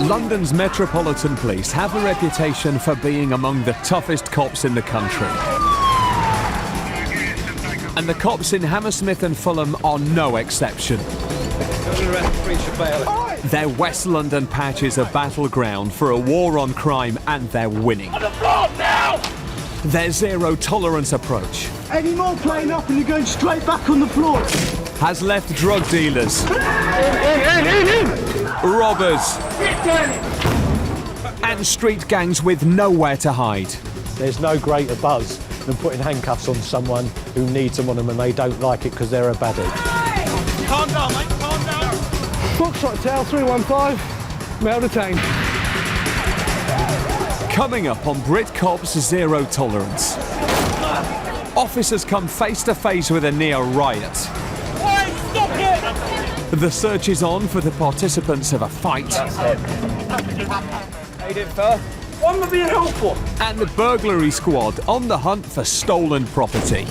London's Metropolitan Police have a reputation for being among the toughest cops in the country. And the cops in Hammersmith and Fulham are no exception. Their West London patch is a battleground for a war on crime, and they're winning. On the floor now! Their zero-tolerance approach Any more playing up and you're going straight back on the floor. has left drug dealers, robbers, and street gangs with nowhere to hide. There's no greater buzz than putting handcuffs on someone who needs them on them and they don't like it because they're a baddie. Calm down, mate, calm down. Foxtrot Tail 315, male detained. Coming up on Brit Cops Zero Tolerance. Officers come face to face with a near riot. Hey, stop it! The search is on for the participants of a fight. How you doing, fella? Why am I being helpful? And the burglary squad on the hunt for stolen property.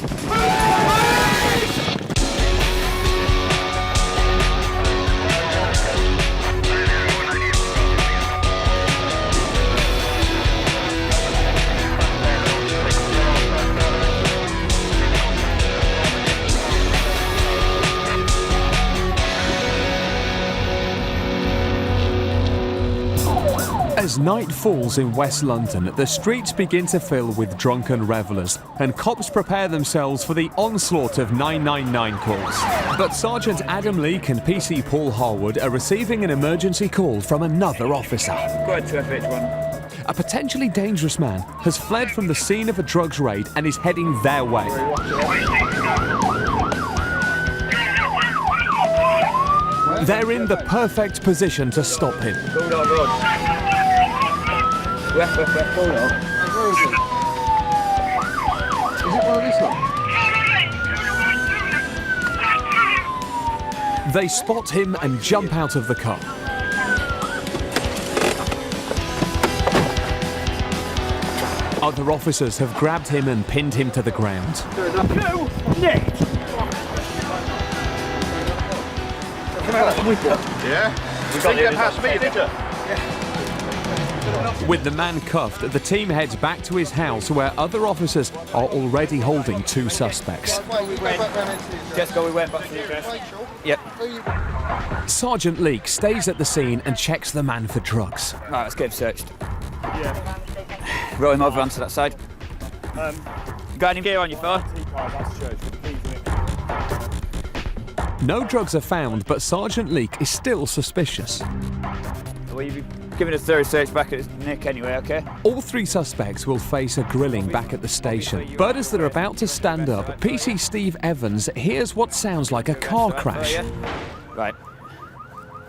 As night falls in West London, the streets begin to fill with drunken revellers, and cops prepare themselves for the onslaught of 999 calls. But Sergeant Adam Leake and PC Paul Harwood are receiving an emergency call from another officer. Go ahead, 2FH1. A potentially dangerous man has fled from the scene of a drugs raid and is heading their way. They're in the perfect position to stop him. Bulldog Road. West, Bulldog. Where is it? Is it one of this one? They spot him and jump out of the car. Other officers have grabbed him and pinned him to the ground. Go, Nick! Yeah? We got it past me, did you? With the man cuffed, the team heads back to his house where other officers are already holding two suspects. Just go, we went back to the address. Yep. Sergeant Leake stays at the scene and checks the man for drugs. Right, let's get him searched. Roll him over onto that side. You got any gear on you, fella? No drugs are found, but Sergeant Leake is still suspicious. Well, you've given a thorough search back at Nick anyway, okay? All three suspects will face a grilling back at the station. But as they're about to stand up, PC Steve Evans hears what sounds like a car crash. Right.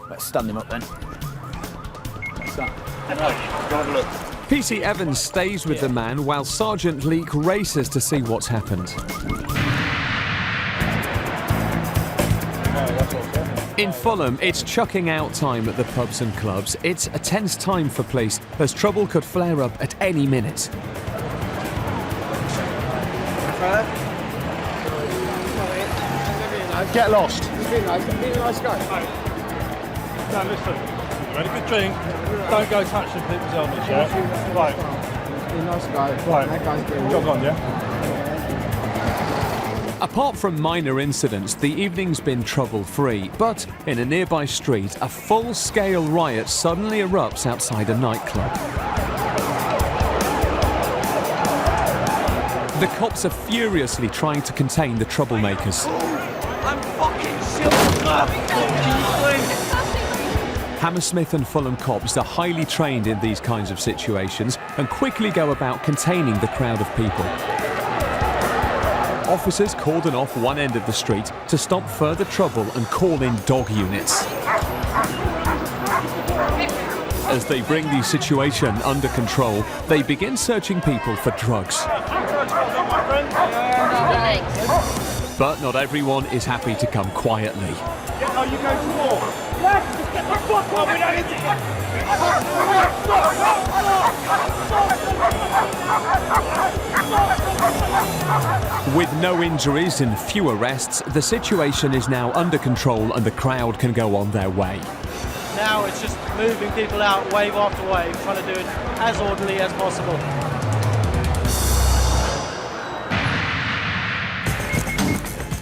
Let's stand him up then. What's that? Go have a look. PC Evans stays with the man while Sergeant Leake races to see what's happened. In Fulham, it's chucking out time at the pubs and clubs. It's a tense time for police, as trouble could flare up at any minute. Get lost. Be a nice guy. No, listen. You've had a good drink. Don't go touching people's helmets, yeah? Right. Be a nice guy. Right. That guy's doing Jog on, yeah? Apart from minor incidents, the evening's been trouble-free. But in a nearby street, a full-scale riot suddenly erupts outside a nightclub. The cops are furiously trying to contain the troublemakers. I'm fucking silver! Hammersmith and Fulham cops are highly trained in these kinds of situations and quickly go about containing the crowd of people. Officers cordon off one end of the street to stop further trouble and call in dog units. As they bring the situation under control, they begin searching people for drugs. But not everyone is happy to come quietly. Are you going to war? Yes! Get the fuck on! We don't need to... With no injuries and few arrests, the situation is now under control and the crowd can go on their way. Now it's just moving people out wave after wave, trying to do it as orderly as possible.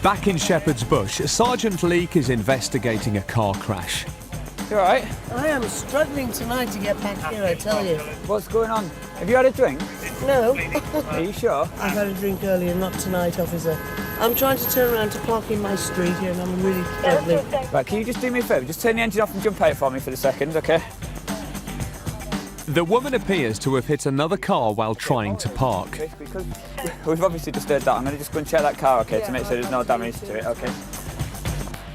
Back in Shepherd's Bush, Sergeant Leake is investigating a car crash. You alright? I am struggling tonight to get back here, I tell you. What's going on? Have you had a drink? No. Are you sure? I've had a drink earlier, not tonight, officer. I'm trying to turn around to park in my street here and I'm really struggling. Right, can you just do me a favour? Just turn the engine off and jump out for me for the second, okay? The woman appears to have hit another car while trying to park. Okay, because we've obviously just heard that. I'm going to just go and check that car, okay, to make sure there's no damage to it, okay?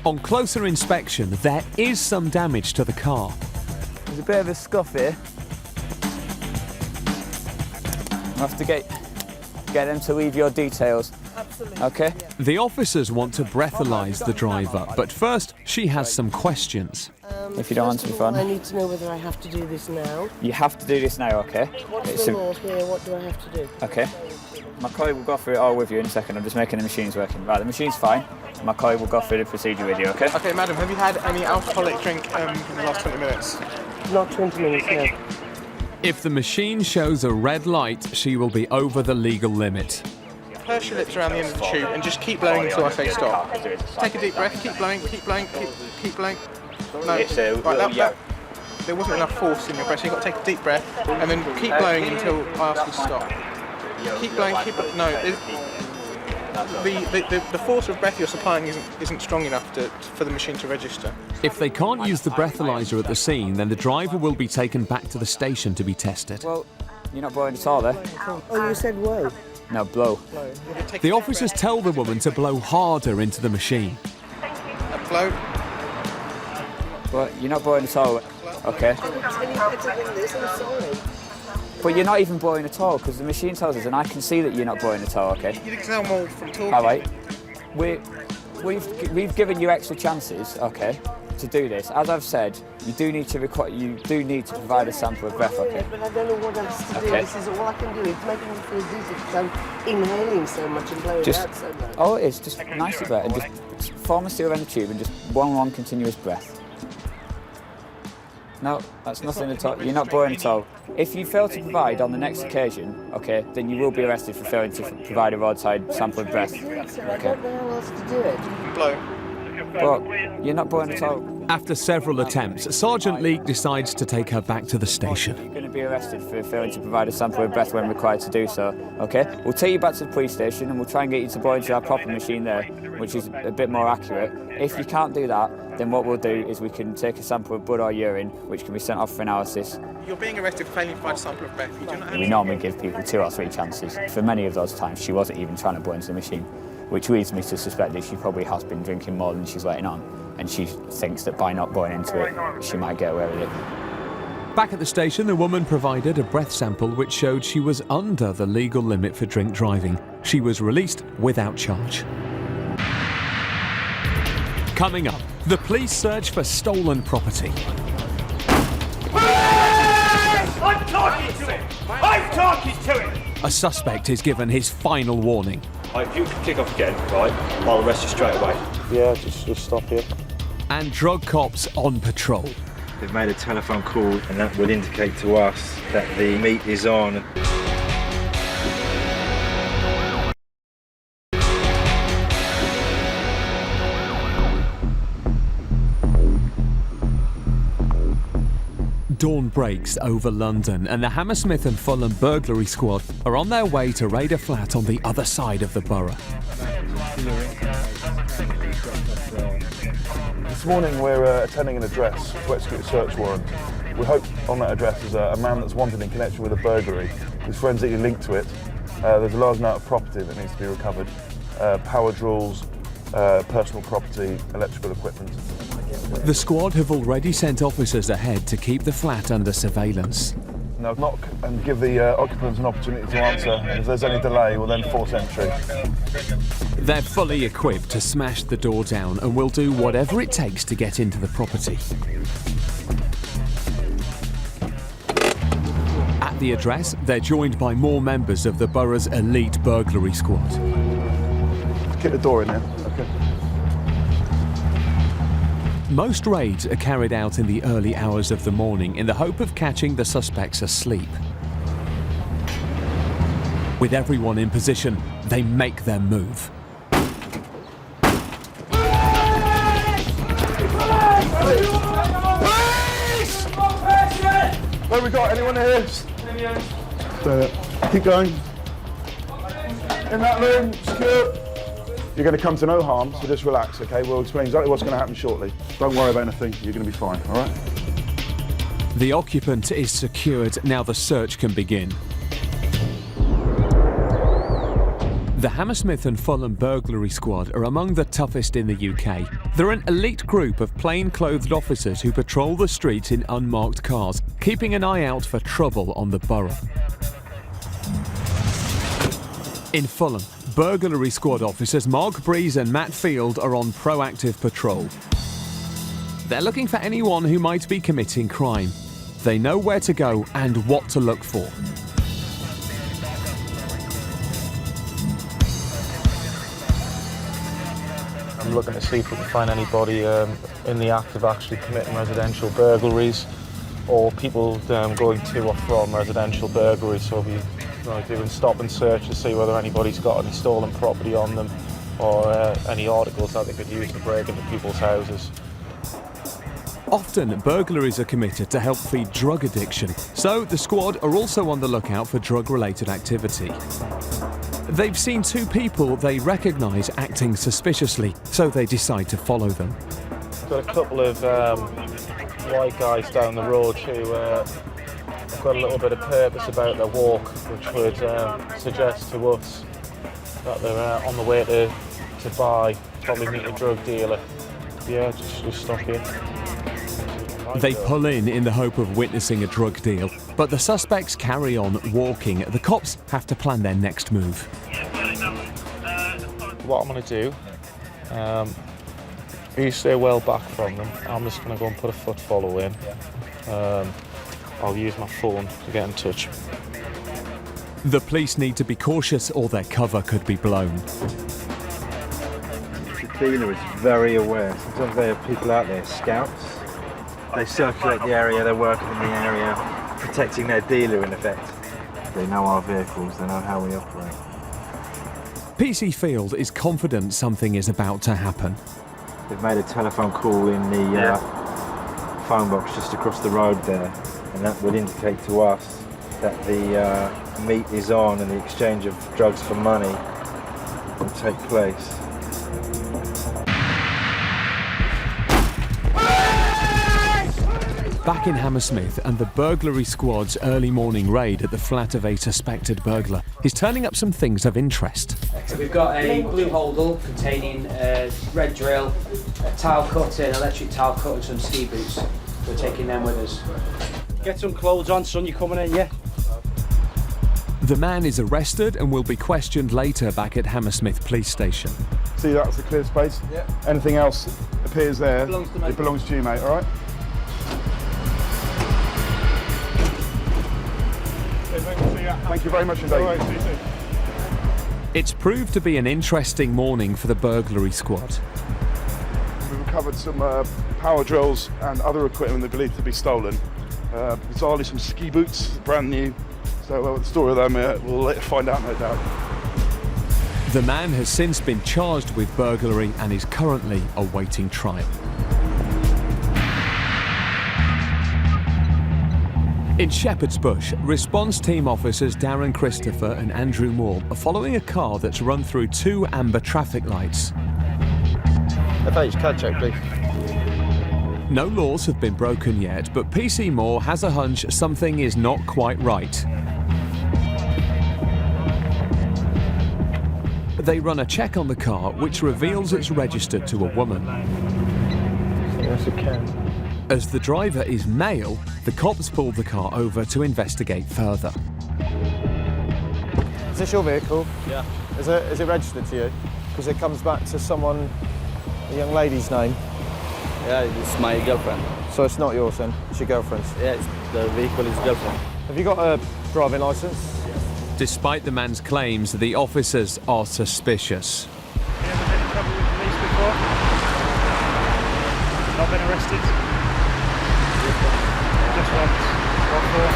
On closer inspection, there is some damage to the car. There's a bit of a scuff here. We'll have to get them to leave your details. Absolutely. Okay? The officers want to breathalyse the driver, but first she has some questions. If you don't answer the phone. I need to know whether I have to do this now. You have to do this now, okay? What's the law here? What do I have to do? Okay. My colleague will go through it all with you in a second. I'm just making the machines working. Right, the machine's fine. My colleague will go through the procedure with you, okay? Okay, madam, have you had any alcoholic drink in the last 20 minutes? Not 20 minutes, no. If the machine shows a red light, she will be over the legal limit. Purse your lips around the end of the tube and just keep blowing until I say stop. Take a deep breath, keep blowing, keep blowing, keep blowing. No, right, there wasn't enough force in your breath, so you've got to take a deep breath and then keep blowing until I ask you to stop. Keep blowing, no, the force of breath you're supplying isn't strong enough for the machine to register. If they can't use the breathalyzer at the scene, then the driver will be taken back to the station to be tested. Well, you're not blowing at all there. Oh, you said whoa. No, blow. The officers tell the woman to blow harder into the machine. Blow. Well, you're not blowing at all, okay? Any better than this? I'm sorry. But you're not even blowing at all, because the machine tells us, and I can see that you're not blowing at all, okay? You can tell more from talking. All right. We've given you extra chances, okay, to do this. As I've said, you do need to provide a sample of breath, okay? Yeah, but I don't know what else to do. Okay. This is all I can do. It's making me feel dizzy because I'm inhaling so much and blowing out so much. Oh, it is. Just nicely breath and just form a seal around the tube and just one long continuous breath. No, that's nothing at all. You're not blowing at all. If you fail to provide on the next occasion, okay, then you will be arrested for failing to provide a roadside sample of breath. I Okay. don't know how else to do it. Blow. But you're not blowing at all. After several attempts, Sergeant Leake decides to take her back to the station. You're going to be arrested for failing to provide a sample of breath when required to do so, okay? We'll take you back to the police station and we'll try and get you to blow into our proper machine there, which is a bit more accurate. If you can't do that, then what we'll do is we can take a sample of blood or urine, which can be sent off for analysis. You're being arrested for failing to provide a sample of breath. You do not have We normally give people 2 or 3 chances. For many of those times, she wasn't even trying to blow into the machine, which leads me to suspect that she probably has been drinking more than she's letting on, and she thinks that by not blowing into it, she might get away with it. Back at the station, the woman provided a breath sample which showed she was under the legal limit for drink driving. She was released without charge. Coming up, the police search for stolen property. I'm talking to him! I'm talking to him! A suspect is given his final warning. If you kick off again, right, I'll arrest you straight away. Yeah, just stop here. And drug cops on patrol. They've made a telephone call and that will indicate to us that the meat is on. Dawn breaks over London and the Hammersmith and Fulham burglary squad are on their way to raid a flat on the other side of the borough. This morning we're attending an address to execute a search warrant. We hope on that address is a man that's wanted in connection with a burglary who's forensically linked to it. There's a large amount of property that needs to be recovered. Power drills, personal property, electrical equipment. The squad have already sent officers ahead to keep the flat under surveillance. Now knock and give the occupants an opportunity to answer, and if there's any delay, we'll then force entry. They're fully equipped to smash the door down and will do whatever it takes to get into the property. At the address, they're joined by more members of the borough's elite burglary squad. Get the door in there. Okay. Most raids are carried out in the early hours of the morning in the hope of catching the suspects asleep. With everyone in position, they make their move. Where have we got? Anyone here? Keep going. In that room, secure. You're going to come to no harm, so just relax, okay? We'll explain exactly what's going to happen shortly. Don't worry about anything, you're going to be fine, all right? The occupant is secured, now the search can begin. The Hammersmith and Fulham Burglary Squad are among the toughest in the UK. They're an elite group of plain-clothed officers who patrol the streets in unmarked cars, keeping an eye out for trouble on the borough. In Fulham, Burglary Squad officers Mark Breeze and Matt Field are on proactive patrol. They're looking for anyone who might be committing crime. They know where to go and what to look for. I'm looking to see if we can find anybody in the act of actually committing residential burglaries, or people going to or from residential burglaries. So we'll be doing stop and search to see whether anybody's got any stolen property on them, or any articles that they could use to break into people's houses. Often, burglaries are committed to help feed drug addiction, so the squad are also on the lookout for drug-related activity. They've seen two people they recognise acting suspiciously, so they decide to follow them. Got a couple of white guys down the road who have got a little bit of purpose about their walk, which would suggest to us that they're on the way to buy, probably meet a drug dealer. Yeah, just stop here. They pull in the hope of witnessing a drug deal, but the suspects carry on walking. The cops have to plan their next move. What I'm going to do, if you stay well back from them, I'm just going to go and put a foot follow in. I'll use my phone to get in touch. The police need to be cautious or their cover could be blown. The dealer is very aware. Sometimes they have people out there, scouts. They circulate the area, they're working in the area, protecting their dealer in effect. They know our vehicles, they know how we operate. PC Field is confident something is about to happen. They've made a telephone call in the phone box just across the road there, and that would indicate to us that the meet is on and the exchange of drugs for money will take place. Back in Hammersmith, and the burglary squad's early morning raid at the flat of a suspected burglar is turning up some things of interest. So we've got a blue holdall containing a red drill, a tile cutter, an electric tile cutter and some ski boots. We're taking them with us. Get some clothes on, son, you coming in, yeah? The man is arrested and will be questioned later back at Hammersmith Police Station. See, that's a clear space? Yeah. Anything else appears there, it belongs to you, mate, all right? Thank you very much indeed. It's proved to be an interesting morning for the burglary squad. We've recovered some power drills and other equipment they believe to be stolen. Bizarrely, some ski boots, brand new. So the story of them we'll later find out, no doubt. The man has since been charged with burglary and is currently awaiting trial. In Shepherd's Bush, response team officers Darren Christopher and Andrew Moore are following a car that's run through two amber traffic lights. FH, card check, please. No laws have been broken yet, but PC Moore has a hunch something is not quite right. They run a check on the car, which reveals it's registered to a woman. Yes, it can. As the driver is male, the cops pull the car over to investigate further. Is this your vehicle? Yeah. Is it registered to you? Because it comes back to someone, a young lady's name. Yeah, it's my girlfriend. So it's not yours then? It's your girlfriend's? Yeah, the vehicle is girlfriend. Have you got a driving licence? Yes. Despite the man's claims, the officers are suspicious. Have you ever been in trouble with police before? not been arrested? Just once. What for?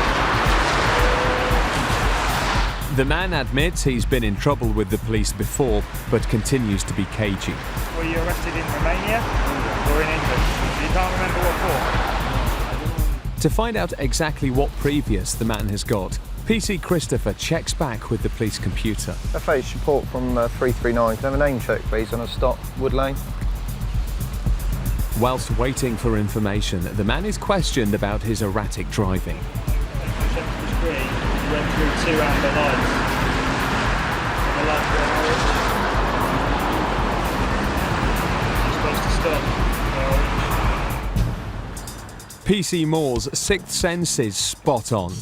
The man admits he's been in trouble with the police before, but continues to be cagey. Were you arrested in Romania or in England? You can't remember what for? To find out exactly what previous the man has got, PC Christopher checks back with the police computer. FH report from 339. Can I have a name check, please, on a stop, Wood Lane? Whilst waiting for information, the man is questioned about his erratic driving. You went through 2 amber lights. And the lights were orange. You're supposed to stop. They're orange. PC Moore's sixth sense is spot on.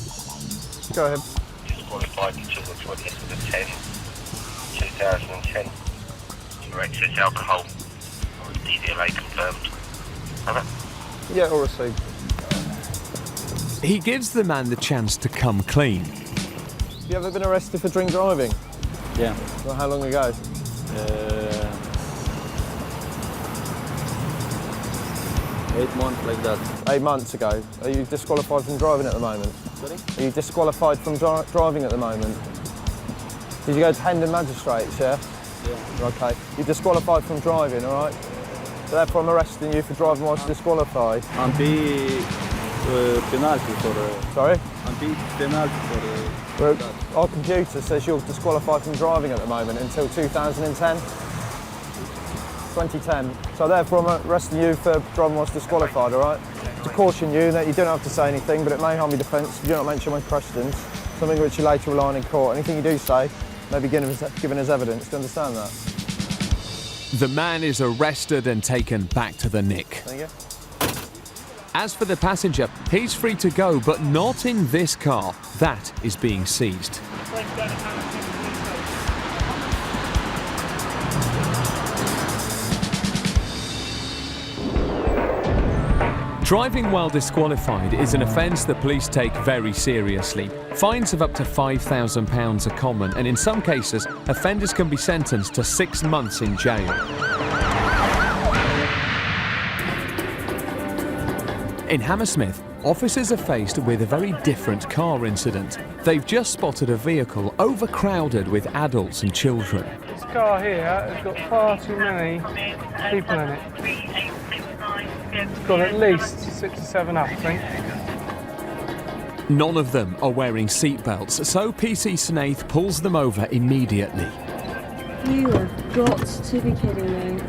Go ahead. Disqualified to children 20 to the 10, 2010. Your excess alcohol. DVLA confirmed. Yeah, all received. He gives the man the chance to come clean. Have you ever been arrested for drink driving? Yeah. Well, how long ago? 8 months like that. 8 months ago. Are you disqualified from driving at the moment? Sorry? Are you disqualified from driving at the moment? Did you go to Hendon Magistrates, yeah? Yeah. Okay. You're disqualified from driving, all right? So therefore I'm arresting you for driving whilst disqualified. And penalty for... Sorry? And penalty for... Our computer says you're disqualified from driving at the moment until 2010. 2010. So therefore I'm arresting you for driving whilst disqualified, all right? To caution you that you don't have to say anything, but it may harm your defence if you do not mention my questions, something which you later rely on in court. Anything you do say may be given as evidence. Do you understand that? The man is arrested and taken back to the nick. Thank you. As for the passenger, he's free to go, but not in this car. That is being seized. Driving while disqualified is an offence the police take very seriously. Fines of up to £5,000 are common, and in some cases, offenders can be sentenced to 6 months in jail. In Hammersmith, officers are faced with a very different car incident. They've just spotted a vehicle overcrowded with adults and children. This car here has got far too many people in it. It's got at least 6 or 7 up, I think. None of them are wearing seatbelts, so PC Snaith pulls them over immediately. You have got to be kidding me.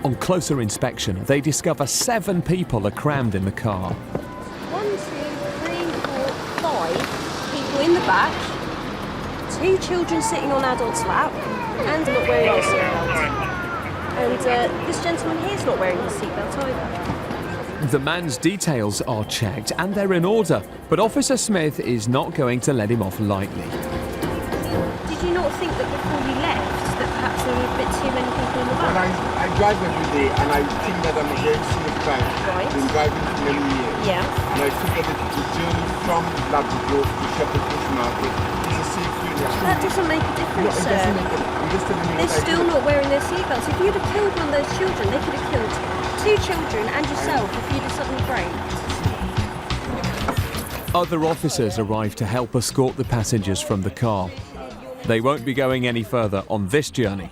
On closer inspection, they discover 7 people are crammed in the car. 1, 2, 3, 4, 5 people in the back, 2 children sitting on adults' lap, and not wearing a seatbelt. And this gentleman here is not wearing his seatbelt either. The man's details are checked and they're in order, but Officer Smith is not going to let him off lightly. Did you not think that before you left that perhaps there were a bit too many people in the back? I drive every day and I think that I'm a very safe driver. Right. I've been driving for many years. Yeah. And I think that the journey from Ladbroke Grove to Shepherd Bush Market is a safe journey. That doesn't make a difference, No, it sir. doesn't make a They're still not wearing their seatbelts. If you'd have killed one of those children, they could have killed 2 children and yourself if you'd have suddenly braked. Other officers arrive to help escort the passengers from the car. They won't be going any further on this journey.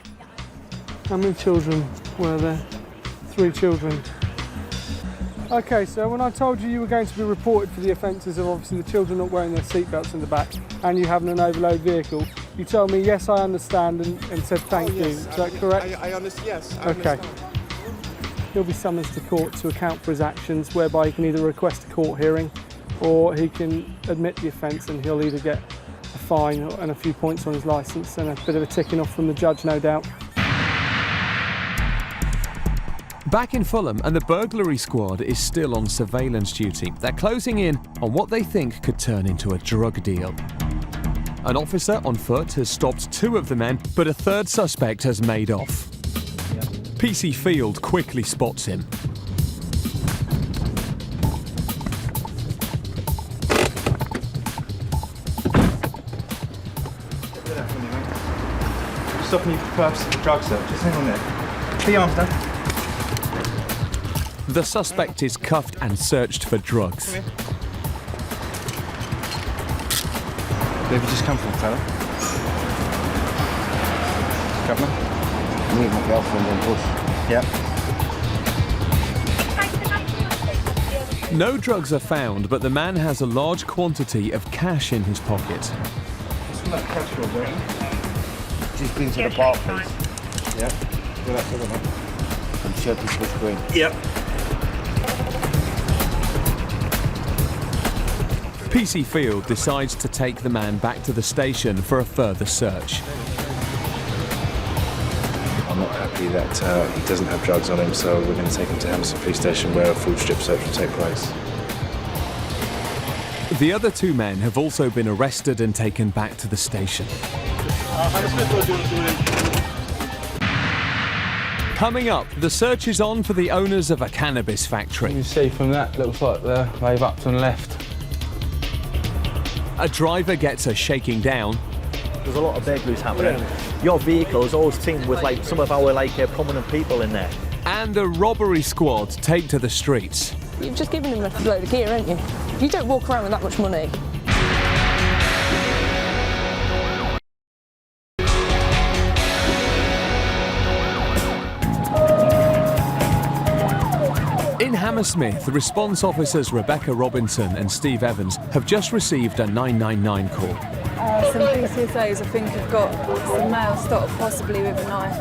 How many children were there? 3 children. Okay, so when I told you were going to be reported for the offences of obviously the children not wearing their seatbelts in the back and you having an overload vehicle, you told me, yes, I understand, and said thank you. Is that correct? I understand, yes. I okay. understand. He'll be summoned to court to account for his actions, whereby he can either request a court hearing or he can admit the offence and he'll either get a fine and a few points on his licence and a bit of a ticking off from the judge, no doubt. Back in Fulham, and the burglary squad is still on surveillance duty. They're closing in on what they think could turn into a drug deal. An officer on foot has stopped 2 of the men, but a 3rd suspect has made off. PC Field quickly spots him. Stopping you for purposes of drug search. Just hang on there. Put your arms down. The suspect is cuffed and searched for drugs. Where have you just come from, fella? Governor? Me and my girlfriend in Bush. Yep. No drugs are found, but the man has a large quantity of cash in his pocket. What's from that cash for, bro? Just been to the bar, please. Yeah? Do that for them. From Shepherd's Bush Green. Yep. PC Field decides to take the man back to the station for a further search. I'm not happy that he doesn't have drugs on him, so we're going to take him to Hammersmith Police Station where a full strip search will take place. The other two men have also been arrested and taken back to the station. Coming up, the search is on for the owners of a cannabis factory. You see from that, looks like they've up and left. A driver gets a shaking down. There's a lot of burglaries happening. Your vehicle is always teamed with some of our prominent people in there. And the robbery squad take to the streets. You've just given him a load of gear, haven't you? You don't walk around with that much money. In Hammersmith, response officers Rebecca Robinson and Steve Evans have just received a 999 call. Some PCSAs, I think, have got some male stock, possibly with a knife.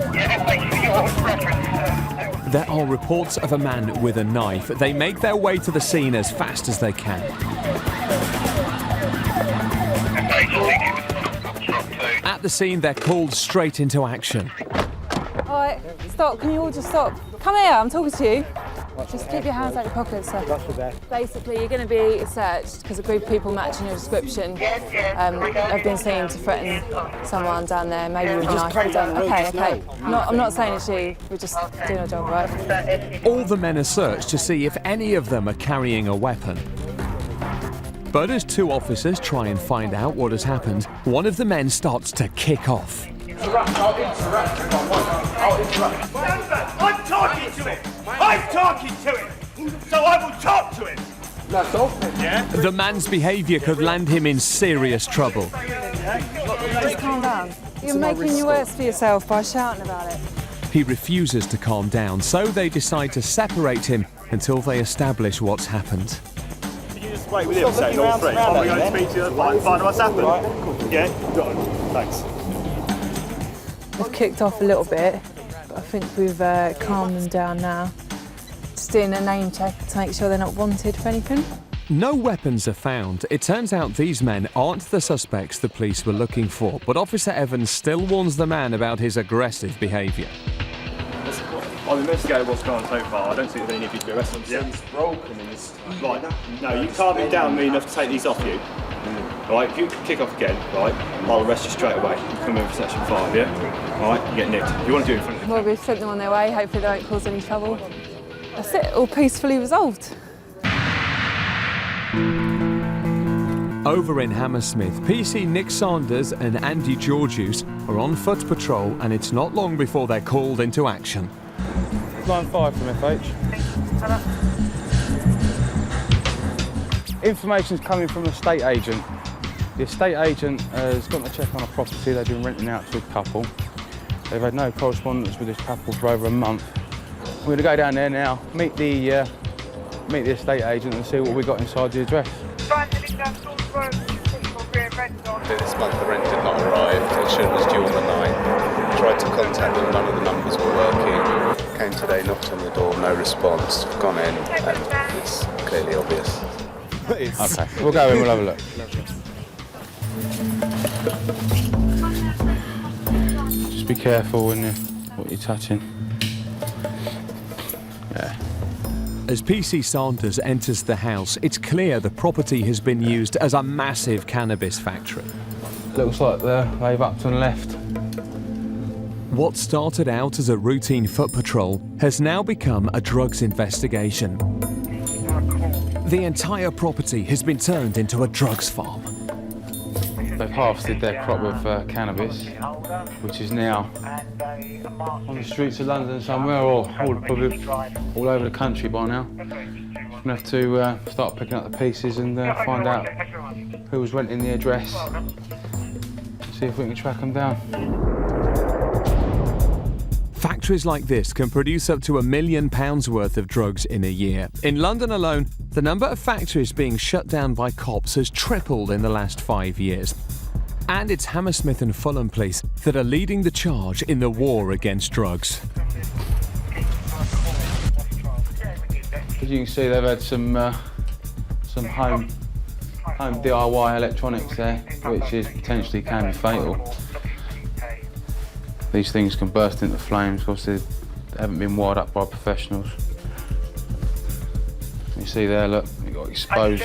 There are reports of a man with a knife. They make their way to the scene as fast as they can. At the scene, they're called straight into action. All right, stop. Can you all just stop? Come here, I'm talking to you. Just keep your hands out your pockets, sir. Basically, you're going to be searched because a group of people matching your description have been seen to threaten someone down there, maybe with a knife. Okay. I'm not saying it's you. We're just doing our job, right? All the men are searched to see if any of them are carrying a weapon. But as two officers try and find out what has happened, one of the men starts to kick off. I'm talking to him! I'm talking to him! So I will talk to him! That's all. Yeah? The man's behaviour could land him in serious trouble. Just calm down. You're making it worse for yourself by shouting about it. He refuses to calm down, so they decide to separate him until they establish what's happened. Can you just wait with him, saying all three? I'm going to speak to you, find out what's happened. Yeah? Got it. Thanks. They've kicked off a little bit, but I think we've calmed them down now. Just doing a name check to make sure they're not wanted for anything. No weapons are found. It turns out these men aren't the suspects the police were looking for, but Officer Evans still warns the man about his aggressive behaviour. I've investigated what's gone on so far. I don't think there's any of you to be arrested. It's broken and it's... Right, no, you calm him down me enough to take these off you. Right, if you kick off again, right, I'll arrest you straight away. You come in for section 5, yeah? Right, you get nipped. You want to do it in front of him? Well, we've sent them on their way. Hopefully they won't cause any trouble. That's it, all peacefully resolved. Over in Hammersmith, PC Nick Sanders and Andy Georgius are on foot patrol, and it's not long before they're called into action. Line 5 from FH. Information's coming from the estate agent. The estate agent has gone to check on a property they've been renting out to a couple. They've had no correspondence with this couple for over a month. We're going to go down there now, meet the estate agent and see what we got inside the address. This month the rent did not arrive, it should was due on the 9th. Tried to contact them, none of the numbers were working. Came today, knocked on the door, no response, gone in, and it's clearly obvious. Okay, we'll go in, we'll have a look. Just be careful when what you're touching. Yeah. As PC Sanders enters the house, it's clear the property has been used as a massive cannabis factory. Looks like they've upped and left. What started out as a routine foot patrol has now become a drugs investigation. The entire property has been turned into a drugs farm. They've past did their crop of cannabis, which is now on the streets of London somewhere, or probably all over the country by now. We're going to have to start picking up the pieces and find out who was renting the address, see if we can track them down. Factories like this can produce up to £1 million worth of drugs in a year. In London alone, the number of factories being shut down by cops has tripled in the last 5 years. And it's Hammersmith and Fulham police that are leading the charge in the war against drugs. As you can see, they've had some home DIY electronics there, which is potentially can be fatal. These things can burst into flames because they haven't been wired up by professionals. You see there, look, you've got exposed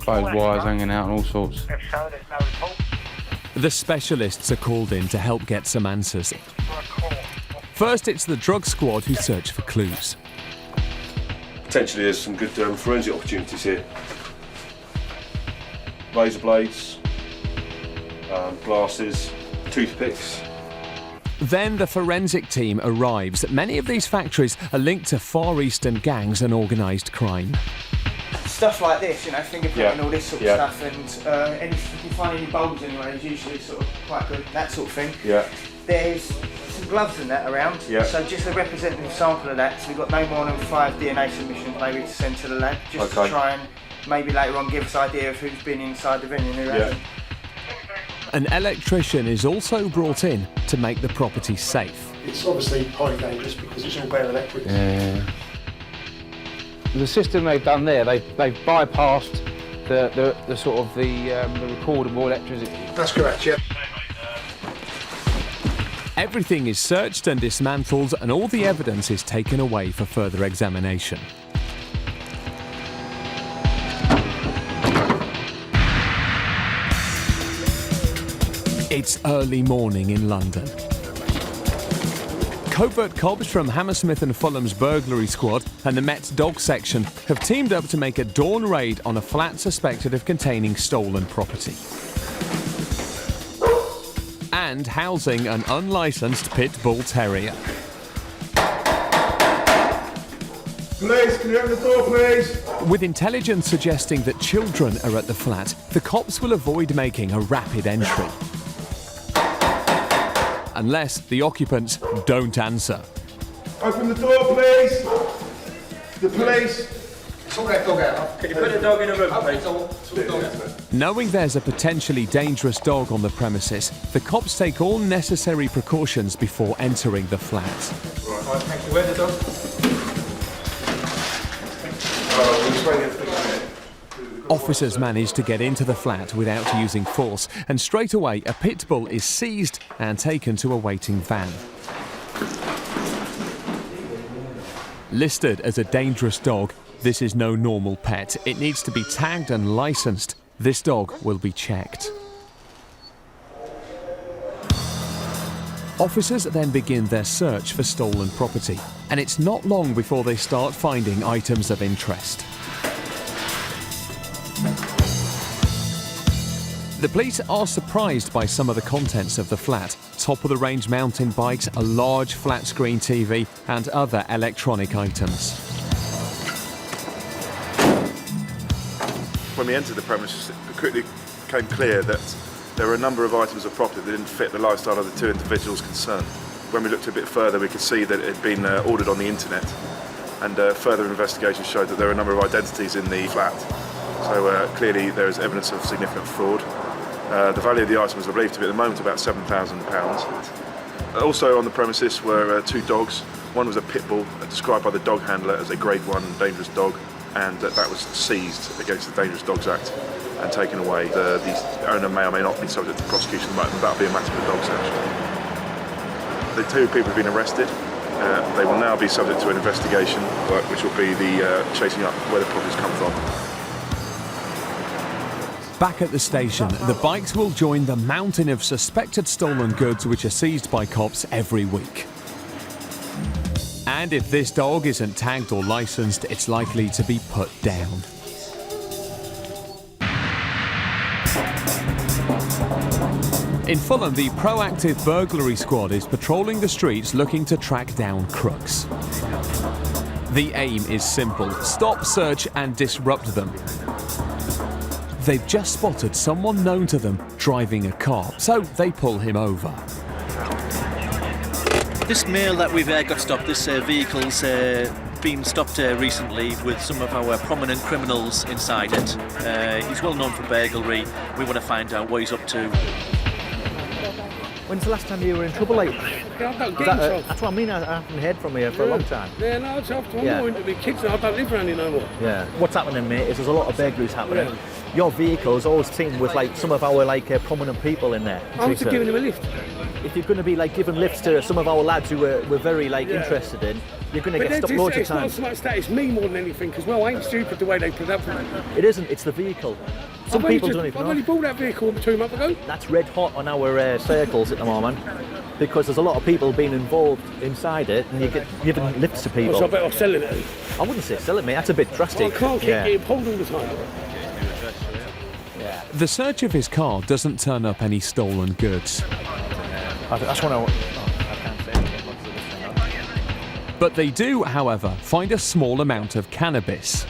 wires hanging out and all sorts. The specialists are called in to help get some answers. First, it's the drug squad who search for clues. Potentially there's some good forensic opportunities here. Razor blades, glasses, toothpicks. Then the forensic team arrives. Many of these factories are linked to Far Eastern gangs and organised crime. Stuff like this, you know, fingerprint and all this sort of stuff, and if you find any bulbs anywhere, it's usually sort of quite good, that sort of thing. Yeah. There's some gloves and that around, so just a representative sample of that, so we've got no more than 5 DNA submissions maybe to send to the lab, just to try and maybe later on give us an idea of who's been inside the venue and who hasn't. An electrician is also brought in to make the property safe. It's obviously highly dangerous because it's all bare electrics. Yeah. The system they've done there, they've bypassed the sort of the recordable electricity. That's correct, yeah. Everything is searched and dismantled, and all the evidence is taken away for further examination. It's early morning in London. Covert cops from Hammersmith and Fulham's burglary squad and the Met dog section have teamed up to make a dawn raid on a flat suspected of containing stolen property and housing an unlicensed pit bull terrier. Police, can you open the door, please? With intelligence suggesting that children are at the flat, the cops will avoid making a rapid entry. Unless the occupants don't answer. Open the door, please. The police. Sort that dog out. Can you put the dog in a room, please? Knowing there's a potentially dangerous dog on the premises, the cops take all necessary precautions before entering the flat. Right, thank you. Where's the dog? Officers manage to get into the flat without using force, and straight away a pit bull is seized and taken to a waiting van. Listed as a dangerous dog, this is no normal pet. It needs to be tagged and licensed. This dog will be checked. Officers then begin their search for stolen property, and it's not long before they start finding items of interest. The police are surprised by some of the contents of the flat. Top-of-the-range mountain bikes, a large flat-screen TV and other electronic items. When we entered the premises, it quickly became clear that there were a number of items of property that didn't fit the lifestyle of the two individuals concerned. When we looked a bit further, we could see that it had been ordered on the internet, and further investigation showed that there were a number of identities in the flat. So clearly there is evidence of significant fraud. The value of the items are believed to be at the moment about £7,000. Also on the premises were 2 dogs. One was a pit bull, described by the dog handler as a Grade 1 dangerous dog, and that was seized against the Dangerous Dogs Act and taken away. The owner may or may not be subject to prosecution, but that will be a matter for the dog section. The 2 people have been arrested. They will now be subject to an investigation, which will be the chasing up where the properties come from. Back at the station, the bikes will join the mountain of suspected stolen goods which are seized by cops every week. And if this dog isn't tagged or licensed, it's likely to be put down. In Fulham, the proactive burglary squad is patrolling the streets looking to track down crooks. The aim is simple: stop, search and disrupt them. They've just spotted someone known to them driving a car, so they pull him over. This male that we've got stopped, this vehicle's been stopped recently with some of our prominent criminals inside it. He's well known for burglary. We want to find out what he's up to. When's the last time you were in trouble, like? I don't get in trouble. That's what I mean. I haven't heard from you for a long time. Yeah, no, it's after I'm more into my kids now. I don't live around here no more. Yeah. What's happening, mate, is there's a lot of burglaries happening. Yeah. Your vehicle's always teamed with like some of our prominent people in there. I'm just giving them a lift. If you're going to be like giving lifts to some of our lads who we're very interested in, you're going to get stopped loads of times. It's not so much that, it's me more than anything, because well, I ain't stupid the way they put up for me. It isn't, it's the vehicle. Some people don't even know. I've only bought that vehicle 2 months ago. That's red hot on our circles at the moment, because there's a lot of people being involved inside it, and you get giving lifts to people. So I better off selling it. I wouldn't say selling, mate, that's a bit drastic. Well, I can't keep getting pulled all the time. The search of his car doesn't turn up any stolen goods. That's what I can't say anything. But they do, however, find a small amount of cannabis.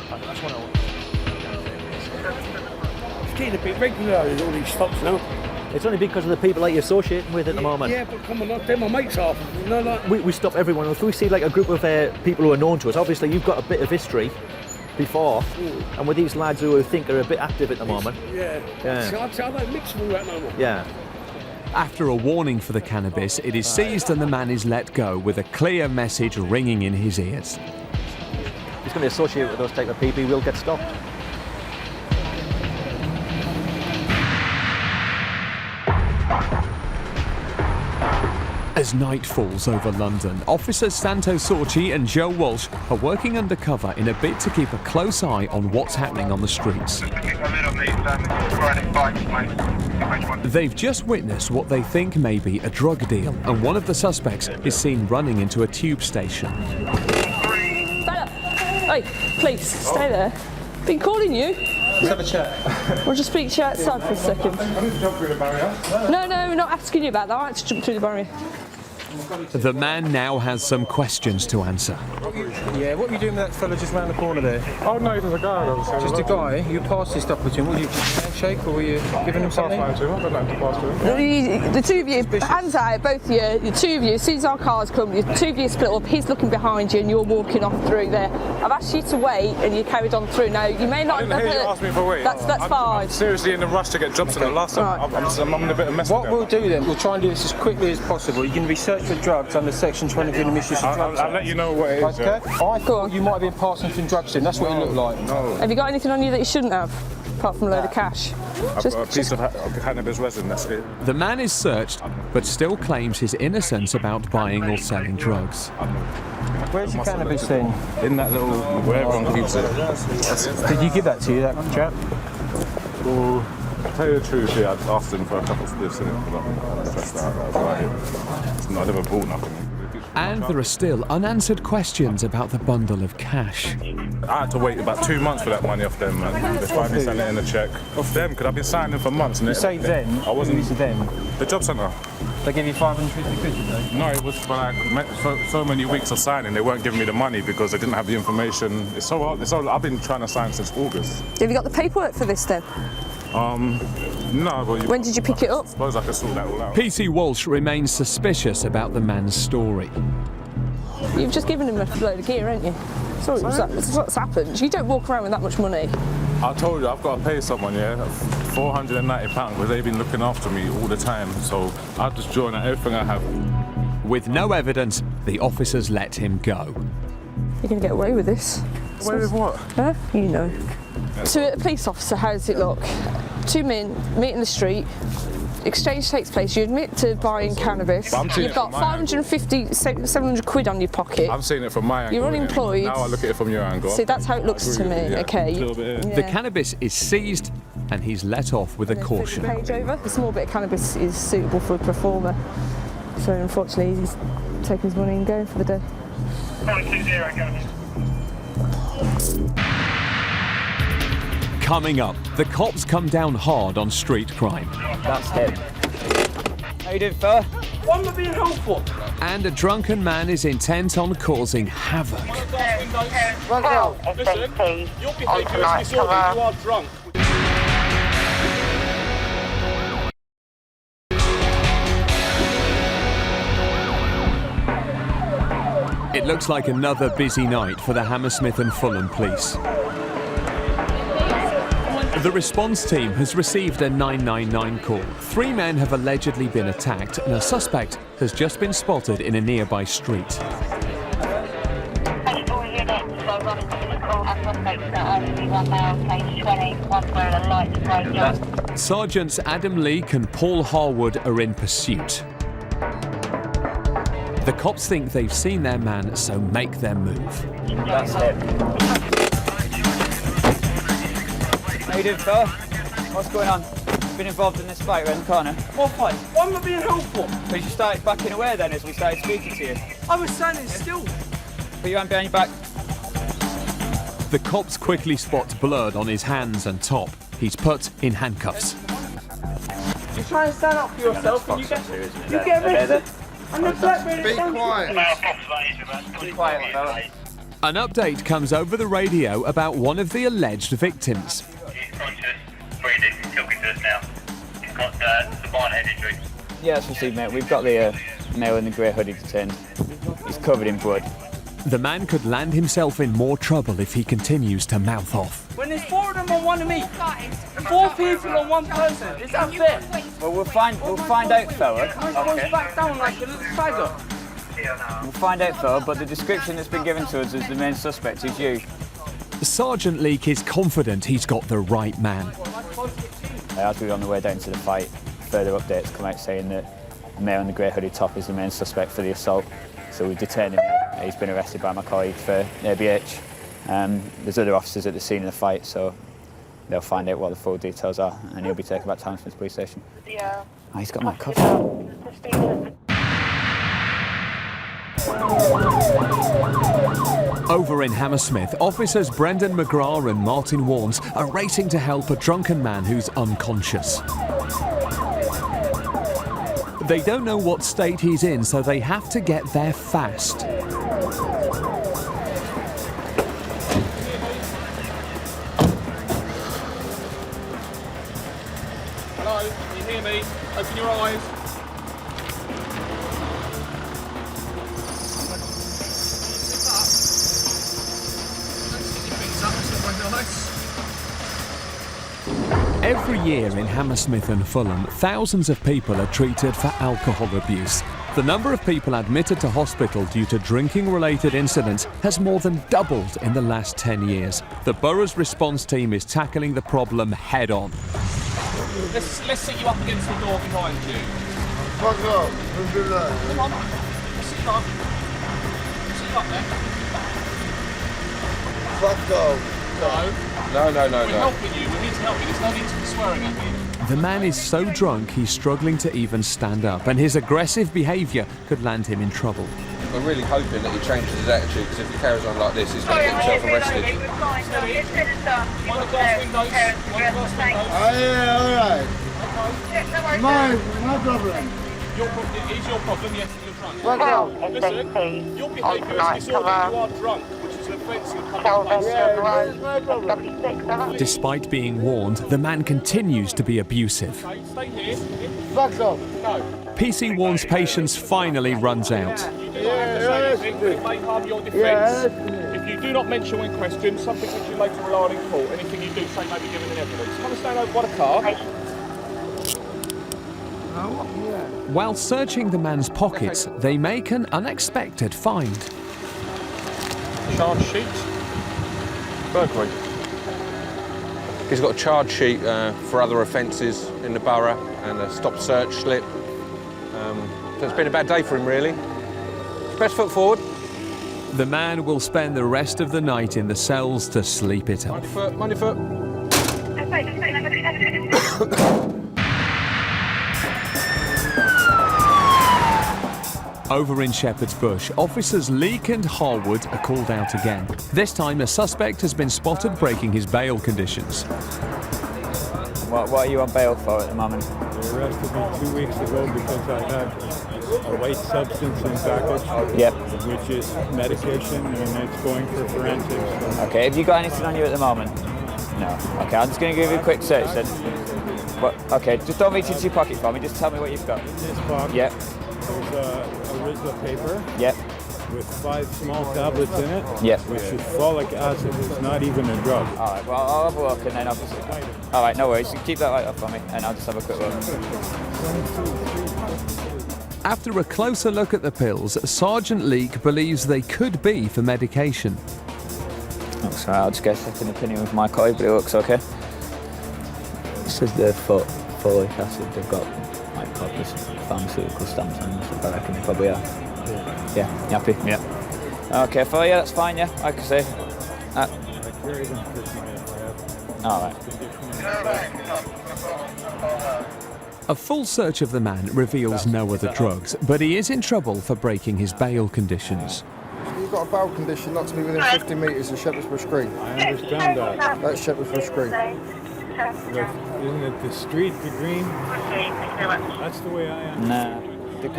That's what It's getting a bit regular with all these stops now. It's only because of the people that you're associating with at the moment. Yeah, but come on, they're my mates are. You know, like... we stop everyone. If we see like a group of people who are known to us, obviously you've got a bit of history before, and with these lads who I think are a bit active at the moment. Yeah. So I don't mix with all that no more. Yeah. After a warning for the cannabis, it is seized and the man is let go with a clear message ringing in his ears. He's going to associate with those type of people, he will get stopped. As night falls over London, Officers Santo Sorci and Joe Walsh are working undercover in a bid to keep a close eye on what's happening on the streets. They've just witnessed what they think may be a drug deal, and one of the suspects is seen running into a tube station. Fella! Hey, please, stay there. Been calling you. Let's have a chat. We'll just speak to you outside for a second. I need to jump through the barrier. No, we're not asking you about that. I had to jump through the barrier. The man now has some questions to answer. Yeah, what were you doing with that fella just round the corner there? Oh no, there's a guy. Just a guy? You passed this stuff with him. Were you handshake or were you giving him something? The two of you, hands out, both of you, the two of you, as soon as our cars come, the two of you split up, he's looking behind you and you're walking off through there. I've asked you to wait and you carried on through. Now, you may not I didn't hear you ask me for wait. That's fine. I'm seriously in a rush to get jobs in the last time. I'm in a bit of mess. What we'll do then, we'll try and do this as quickly as possible. You can research for drugs under Section 23 of the Misuse of Drugs. I'll let you know what it is. Okay? I thought you might have been passing some drugs to him. That's what it looked like. No. Have you got anything on you that you shouldn't have, apart from a load of cash? I've got a piece of cannabis resin, that's it. The man is searched, but still claims his innocence about buying or selling drugs. Where's the cannabis then? In that little, where everyone keeps it. Did you give that to you, that chap? Well, to tell you the truth, yeah, I'd asked him for a couple of spliffs in it, but I never bought nothing. And there are still unanswered questions about the bundle of cash. I had to wait about 2 months for that money off them, man. They finally sent it in a check. Off them, because I've been signing for months. And you say them? I wasn't. You said them? The job centre. They gave you 550 quid, did they? No, it was for like so many weeks of signing. They weren't giving me the money because they didn't have the information. It's so hard. I've been trying to sign since August. Have you got the paperwork for this then? No, but when did you pick it up? I suppose I could sort that all out. PC Walsh remains suspicious about the man's story. You've just given him a load of gear, haven't you? That's what's happened. You don't walk around with that much money. I told you, I've got to pay someone, yeah, £490 because they've been looking after me all the time. So I'll just join out everything I have. With no evidence, the officers let him go. You're going to get away with this. Away with what? Huh? You know. To a police officer, how does it look? Two men meet in the street, exchange takes place, you admit to buying cannabis, you've got 550, 700 quid on your pocket. I'm seeing it from my angle. You're unemployed. Now I look at it from your angle. See, that's how it looks to me, okay. The cannabis is seized and he's let off with a caution. Page over. A small bit of cannabis is suitable for a performer, so unfortunately he's taking his money and going for the day. 920, go. Coming up, the cops come down hard on street crime. That's him. How you doing, fella? Why am I being helpful? And a drunken man is intent on causing havoc. Listen, your behaviour is disorderly. You are drunk. It looks like another busy night for the Hammersmith and Fulham police. The response team has received a 999 call. 3 men have allegedly been attacked and a suspect has just been spotted in a nearby street. Sergeants Adam Leake and Paul Harwood are in pursuit. The cops think they've seen their man, so make their move. That's him. How you doing, fella? What's going on? Been involved in this fight around the corner? What fight? Why am I being helpful? Because you started backing away then as we started speaking to you. I was standing still. Put your hand behind your back. The cops quickly spot blood on his hands and top. He's put in handcuffs. You try and stand up for yourself and you get arrested. And the blackberry Be quiet. Be quiet, fella. An update comes over the radio about one of the alleged victims. He's conscious, breathing, he's talking to us now. He's got some head injury. Yeah, that's received, mate. We've got the male in the grey hoodie detained. He's covered in blood. The man could land himself in more trouble if he continues to mouth off. When there's 4 of them on one of me, 4 people on one person, is that fair? Well, we'll find out, fella. Everyone's back down like a little faggot. We'll find out, fella, but the description that's been given to us as the main suspect is you. Sergeant Leake is confident he's got the right man. As we were on the way down to the fight, further updates come out saying that the male in the grey hoodie top is the main suspect for the assault. So we've detained him. He's been arrested by my colleague for ABH. There's other officers at the scene of the fight, so they'll find out what the full details are, and he'll be taken back to Hammersmith police station. Yeah. Oh, he's got my cuff. Over in Hammersmith, officers Brendan McGrath and Martin Warnes are racing to help a drunken man who's unconscious. They don't know what state he's in, so they have to get there fast. Hello, can you hear me? Open your eyes. Every year in Hammersmith and Fulham, thousands of people are treated for alcohol abuse. The number of people admitted to hospital due to drinking-related incidents has more than doubled in the last 10 years. The borough's response team is tackling the problem head-on. Let's sit you up against the door behind you. Fuck off. Come on. Sit you up. Sit you up there. Fuck off. No. We're helping you. We need to help you. There's no need to be swearing at me. The man is so drunk he's struggling to even stand up, and his aggressive behaviour could land him in trouble. We're really hoping that he changes his attitude, because if he carries on like this, he's going to get himself arrested. One of the glass windows. My problem. It is your problem, yes, you're drunk. Listen, your behaviour is disorderly. You are drunk, which is an offence in the place. Despite being warned, the man continues to be abusive. Stay here. Fuck off. No. PC Warnes' patience finally runs out. You do not have to say anything that may harm your defence. If you do not mention when questioned, something which you later rely on in court, anything you do say may be given in evidence. Come and stand over by the car. While searching the man's pockets, they make an unexpected find. Charge sheet? Burglary. He's got a charge sheet for other offences in the borough and a stop search slip. So it's been a bad day for him, really. Best foot forward. The man will spend the rest of the night in the cells to sleep it off. Mind your foot. Over in Shepherd's Bush, officers Leake and Harwood are called out again. This time, a suspect has been spotted breaking his bail conditions. What are you on bail for at the moment? They arrested me 2 weeks ago because I had a white substance in package, yep, which is medication, and it's going for forensics. Okay, have you got anything on you at the moment? No. Okay, I'm just going to give you a quick search then. But, okay, just don't reach into your pocket for me, just tell me what you've got. In this box, yep, there's a Rizla paper. Yep. With 5 small tablets in it, yep, which is folic acid. It's not even a drug. All right, well, I'll have a look and then obviously... All right, no worries. You keep that right up for me and I'll just have a quick look. After a closer look at the pills, Sergeant Leake believes they could be for medication. Looks all right. I'll just get a second opinion with my colleague, but it looks okay. This is the folic acid. They've got like proper pharmaceutical stamps on them, so I reckon they probably are. Yeah, you happy? Yeah. Okay, for you, that's fine, yeah, like I say. Alright. A full search of the man reveals no other drugs, but he is in trouble for breaking his bail conditions. You've got a bail condition not to be within 50 metres of Shepherd's Bush Green. I understand that. That's Shepherd's Bush Green. Isn't it the street, the green? That's the way I am. Nah, the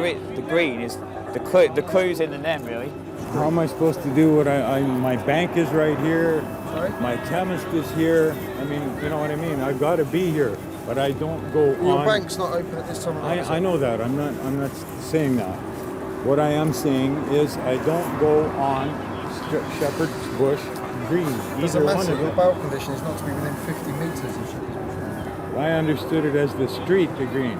green is the clue's in the name, really. How am I supposed to do what my bank is right here, my chemist is here. I mean, you know what I mean? I've got to be here, but I don't go on. Your bank's not open at this time of night. I know that. I'm not saying that. What I am saying is I don't go on Shepherd's Bush Green. There's a message. Your bail condition is not to be within 50 metres of Shepherd's Bush Green. I understood it as the street, the green.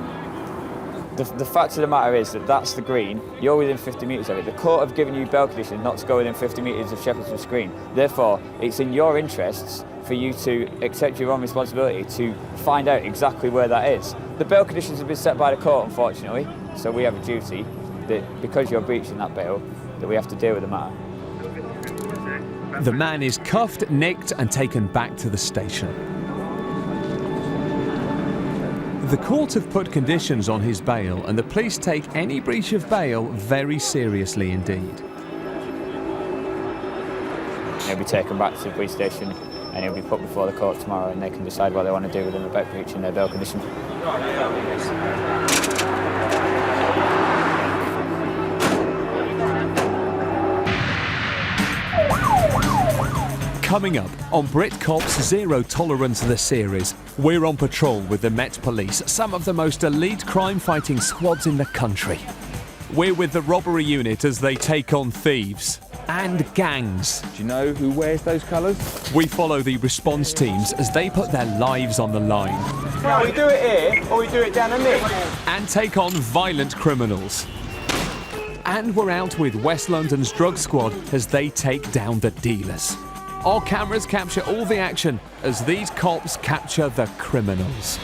The fact of the matter is that's the green. You're within 50 metres of it. The court have given you bail condition not to go within 50 metres of Shepherd's Bush Green. Therefore, it's in your interests for you to accept your own responsibility to find out exactly where that is. The bail conditions have been set by the court, unfortunately, so we have a duty that because you're breaching that bail, that we have to deal with the matter. The man is cuffed, nicked and taken back to the station. The court have put conditions on his bail and the police take any breach of bail very seriously indeed. He'll be taken back to the police station and he'll be put before the court tomorrow and they can decide what they want to do with him about breaching their bail condition. Coming up on Brit Cops Zero Tolerance the series, we're on patrol with the Met Police, some of the most elite crime-fighting squads in the country. We're with the robbery unit as they take on thieves and gangs. Do you know who wears those colours? We follow the response teams as they put their lives on the line. Now we do it here or we do it down the middle. And take on violent criminals. And we're out with West London's drug squad as they take down the dealers. Our cameras capture all the action as these cops capture the criminals.